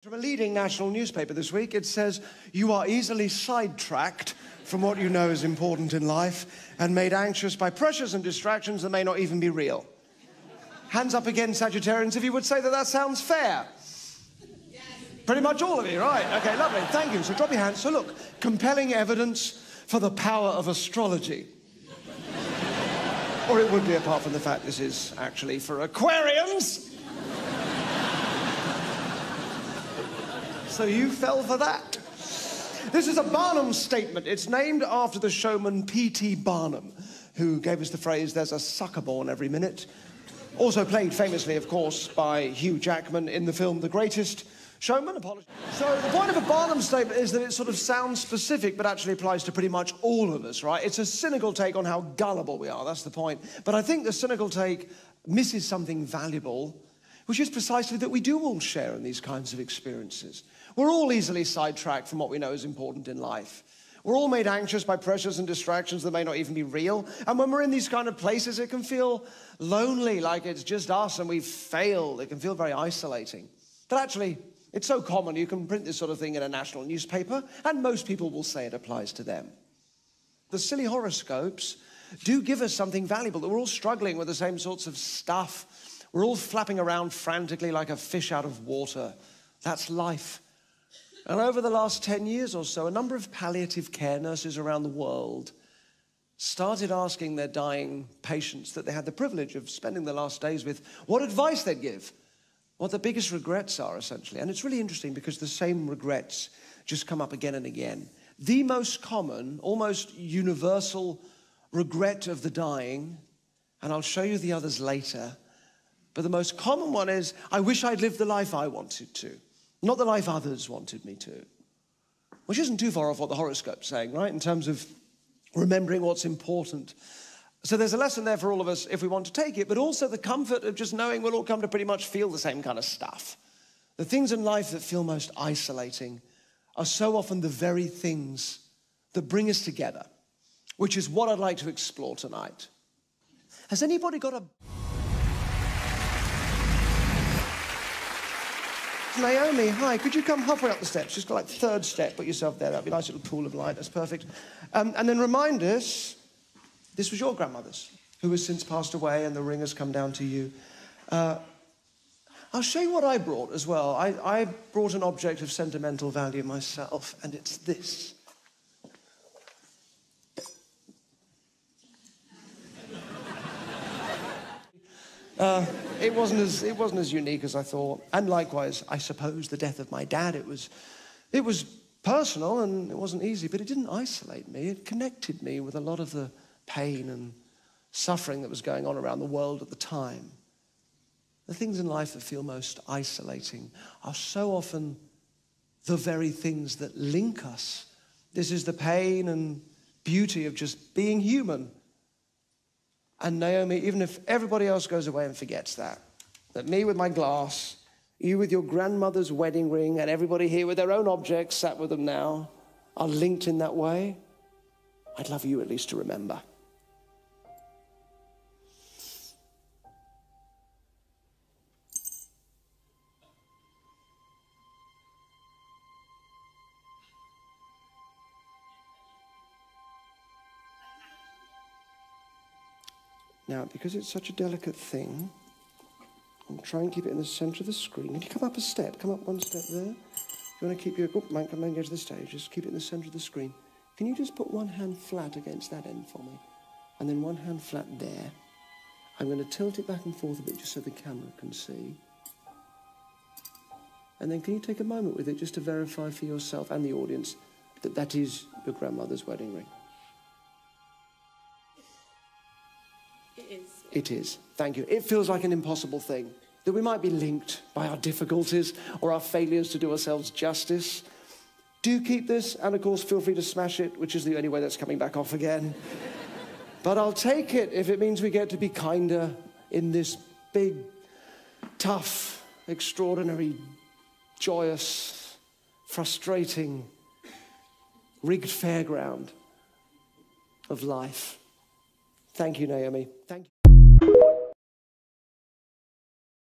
From a leading national newspaper this week, it says, "You are easily sidetracked from what you know is important in life and made anxious by pressures and distractions that may not even be real." Hands up again, Sagittarians, if you would say that that sounds fair. Yes. Pretty much all of you, right? Okay, lovely, thank you. So drop your hands. So look, compelling evidence for the power of astrology. Or it would be, apart from the fact this is actually for Aquarians. So you fell for that. This is a Barnum statement. It's named after the showman P.T. Barnum, who gave us the phrase, "There's a sucker born every minute." Also played famously, of course, by Hugh Jackman in the film The Greatest Showman. So the point of a Barnum statement is that it sort of sounds specific, but actually applies to pretty much all of us, right? It's a cynical take on how gullible we are, that's the point. But I think the cynical take misses something valuable, which is precisely that we do all share in these kinds of experiences. We're all easily sidetracked from what we know is important in life. We're all made anxious by pressures and distractions that may not even be real. And when we're in these kind of places, it can feel lonely, like it's just us and we've failed. It can feel very isolating. But actually, it's so common, you can print this sort of thing in a national newspaper, and most people will say it applies to them. The silly horoscopes do give us something valuable, that we're all struggling with the same sorts of stuff. We're all flapping around frantically like a fish out of water. That's life. And over the last 10 years or so, a number of palliative care nurses around the world started asking their dying patients that they had the privilege of spending the last days with what advice they'd give, what the biggest regrets are, essentially. And it's really interesting because the same regrets just come up again and again. The most common, almost universal regret of the dying, and I'll show you the others later, but the most common one is, I wish I'd lived the life I wanted to. Not the life others wanted me to. Which isn't too far off what the horoscope's saying, right? In terms of remembering what's important. So there's a lesson there for all of us if we want to take it, but also the comfort of just knowing we'll all come to pretty much feel the same kind of stuff. The things in life that feel most isolating are so often the very things that bring us together, which is what I'd like to explore tonight. Has anybody got a... Naomi, hi, could you come halfway up the steps? Just go like third step, put yourself there. That'd be a nice little pool of light, that's perfect. And then remind us, this was your grandmother's, who has since passed away, and the ring has come down to you. I'll show you what I brought as well. I brought an object of sentimental value myself, and it's this. It wasn't as unique as I thought. And likewise, I suppose, the death of my dad, it was personal and it wasn't easy, but it didn't isolate me. It connected me with a lot of the pain and suffering that was going on around the world at the time. The things in life that feel most isolating are so often the very things that link us. This is the pain and beauty of just being human. And Naomi, even if everybody else goes away and forgets that me with my glass, you with your grandmother's wedding ring, and everybody here with their own objects sat with them now, are linked in that way, I'd love you at least to remember. Now, because it's such a delicate thing, I'll try and keep it in the center of the screen. Can you come up a step? Come up one step there. You want to keep your... Oh, man, come and go to the stage. Just keep it in the center of the screen. Can you just put one hand flat against that end for me? And then one hand flat there. I'm going to tilt it back and forth a bit just so the camera can see. And then can you take a moment with it just to verify for yourself and the audience that that is your grandmother's wedding ring? It is. Thank you. It feels like an impossible thing, that we might be linked by our difficulties or our failures to do ourselves justice. Do keep this, and of course, feel free to smash it, which is the only way that's coming back off again. But I'll take it if it means we get to be kinder in this big, tough, extraordinary, joyous, frustrating, rigged fairground of life. Thank you, Naomi. Thank you.